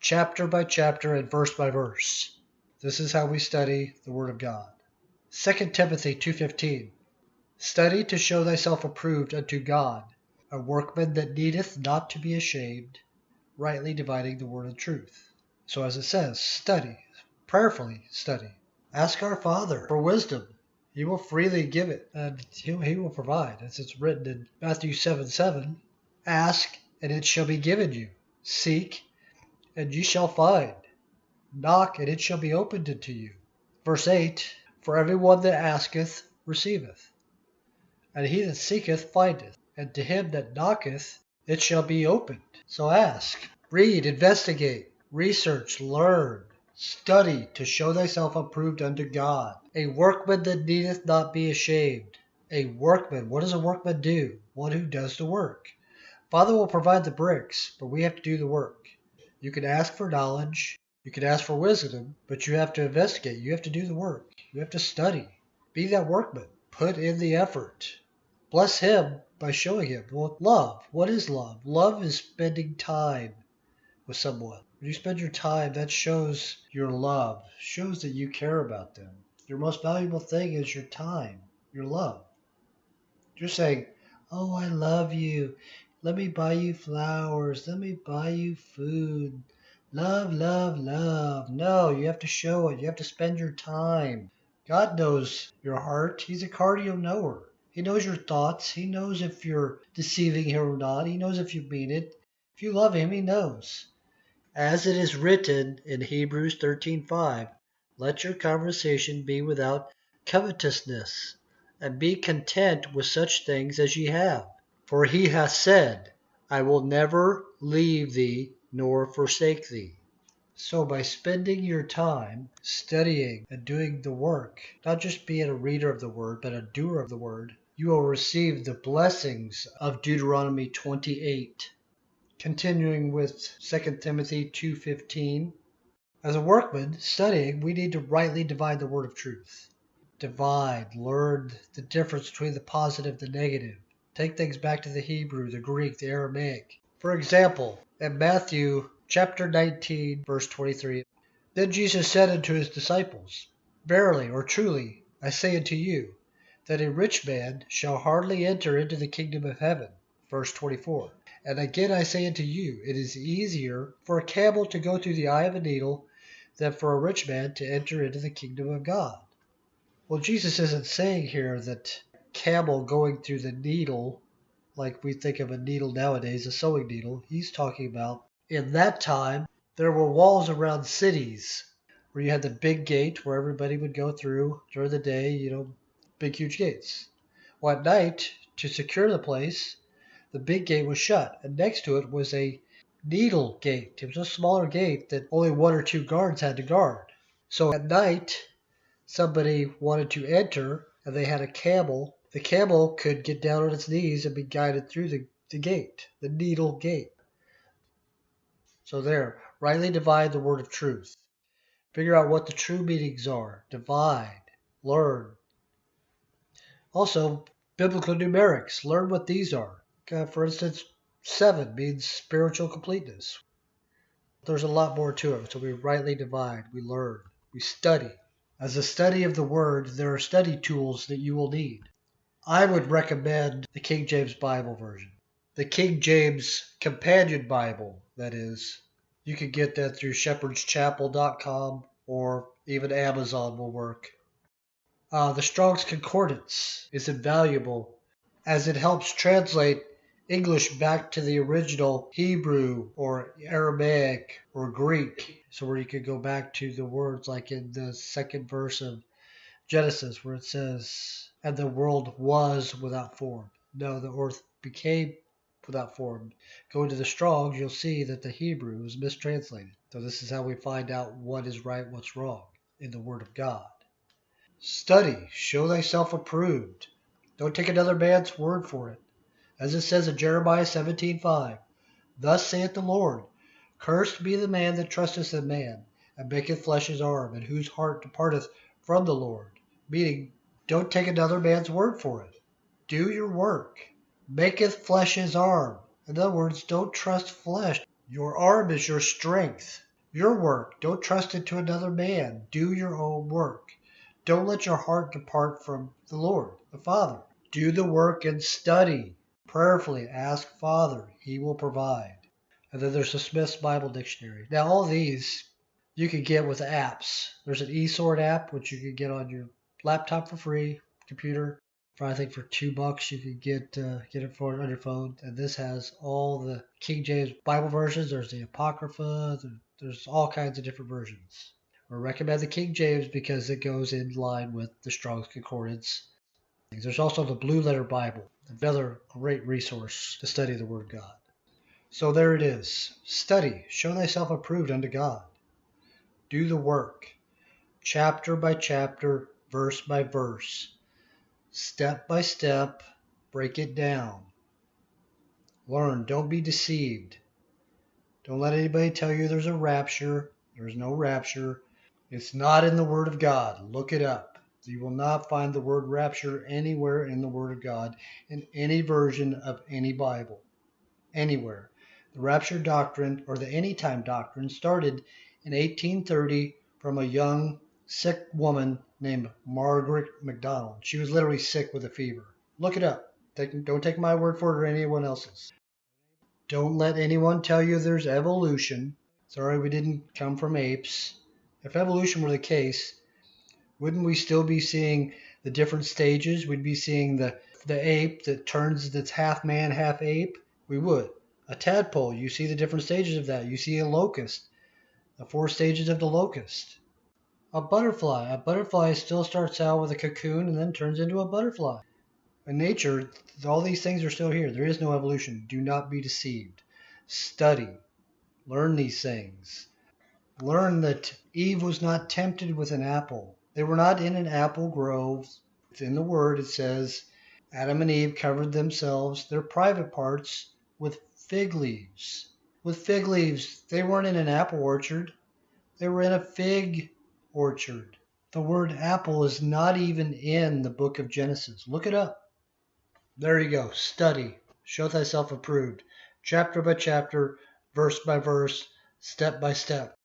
chapter by chapter and verse by verse. This is how we study the Word of God. 2 Timothy 2:15. Study to show thyself approved unto God, a workman that needeth not to be ashamed, rightly dividing the word of truth. So as it says, study, prayerfully study. Ask our Father for wisdom. He will freely give it, and He will provide. As it's written in Matthew 7:7, ask, and it shall be given you. Seek, and ye shall find. Knock, and it shall be opened unto you. Verse 8, for every one that asketh receiveth, and he that seeketh findeth, and to him that knocketh it shall be opened. So ask, read, investigate, research, learn, study to show thyself approved unto God, a workman that needeth not be ashamed. A workman, what does a workman do? One who does the work. Father will provide the bricks, but we have to do the work. You can ask for knowledge, you can ask for wisdom, but you have to investigate. You have to do the work. You have to study. Be that workman. Put in the effort. Bless him by showing him love. What is love? Love is spending time with someone. When you spend your time, that shows your love, shows that you care about them. Your most valuable thing is your time, your love. You're saying, oh, I love you. Let me buy you flowers. Let me buy you food. Love, love, love. No, you have to show it. You have to spend your time. God knows your heart. He's a cardio knower. He knows your thoughts. He knows if you're deceiving him or not. He knows if you mean it. If you love him, he knows. As it is written in Hebrews 13:5, let your conversation be without covetousness, and be content with such things as ye have. For he hath said, I will never leave thee nor forsake thee. So by spending your time studying and doing the work, not just being a reader of the word, but a doer of the word, you will receive the blessings of Deuteronomy 28. Continuing with 2 Timothy 2:15. As a workman studying, we need to rightly divide the word of truth. Divide, learn the difference between the positive and the negative. Take things back to the Hebrew, the Greek, the Aramaic. For example, in Matthew chapter 19, verse 23, then Jesus said unto his disciples, verily or truly, I say unto you, that a rich man shall hardly enter into the kingdom of heaven. Verse 24. And again I say unto you, it is easier for a camel to go through the eye of a needle than for a rich man to enter into the kingdom of God. Well, Jesus isn't saying here that camel going through the needle, like we think of a needle nowadays, a sewing needle. He's talking about in that time, there were walls around cities where you had the big gate where everybody would go through during the day, big, huge gates. Well, at night, to secure the place, the big gate was shut, and next to it was a needle gate. It was a smaller gate that only one or two guards had to guard. So at night, somebody wanted to enter, and they had a camel. The camel could get down on its knees and be guided through the gate, the needle gate. So there, rightly divide the word of truth. Figure out what the true meanings are. Divide, learn. Also, biblical numerics. Learn what these are. For instance, 7 means spiritual completeness. There's a lot more to it. So we rightly divide, we learn, we study. As a study of the Word, there are study tools that you will need. I would recommend the King James Bible version. The King James Companion Bible, that is. You can get that through shepherdschapel.com or even Amazon will work. The Strong's Concordance is invaluable as it helps translate English back to the original Hebrew or Aramaic or Greek. So where you could go back to the words like in the second verse of Genesis where it says, and the world was without form. No, the earth became without form. Go to the Strong's, you'll see that the Hebrew is mistranslated. So this is how we find out what is right, what's wrong in the Word of God. Study, show thyself approved. Don't take another man's word for it. As it says in Jeremiah 17:5, thus saith the Lord, cursed be the man that trusteth in man, and maketh flesh his arm, and whose heart departeth from the Lord. Meaning, don't take another man's word for it. Do your work. Maketh flesh his arm. In other words, don't trust flesh. Your arm is your strength. Your work. Don't trust it to another man. Do your own work. Don't let your heart depart from the Lord, the Father. Do the work and study. Prayerfully ask Father. He will provide. And then there's the Smith's Bible Dictionary. Now, all these you can get with apps. There's an eSword app, which you can get on your laptop for free, computer. I think for $2 you could get it for on your phone. And this has all the King James Bible versions. There's the Apocrypha. There's all kinds of different versions. I recommend the King James because it goes in line with the Strong's Concordance. There's also the Blue Letter Bible, another great resource to study the Word of God. So there it is. Study. Show thyself approved unto God. Do the work. Chapter by chapter, verse by verse. Step by step, break it down. Learn. Don't be deceived. Don't let anybody tell you there's a rapture. There's no rapture. It's not in the Word of God. Look it up. You will not find the word rapture anywhere in the Word of God in any version of any Bible. Anywhere. The rapture doctrine, or the anytime doctrine, started in 1830 from a young, sick woman named Margaret MacDonald. She was literally sick with a fever. Look it up. Don't take my word for it or anyone else's. Don't let anyone tell you there's evolution. Sorry, we didn't come from apes. If evolution were the case, wouldn't we still be seeing the different stages? We'd be seeing the ape that's half man, half ape. We would. A tadpole, you see the different stages of that. You see a locust, the 4 stages of the locust. A butterfly still starts out with a cocoon and then turns into a butterfly. In nature, all these things are still here. There is no evolution. Do not be deceived. Study. Learn these things. Learn that Eve was not tempted with an apple. They were not in an apple grove. In the Word it says, Adam and Eve covered themselves, their private parts, with fig leaves. With fig leaves. They weren't in an apple orchard. They were in a fig orchard. The word apple is not even in the book of Genesis. Look it up. There you go. Study. Show thyself approved. Chapter by chapter, verse by verse, step by step.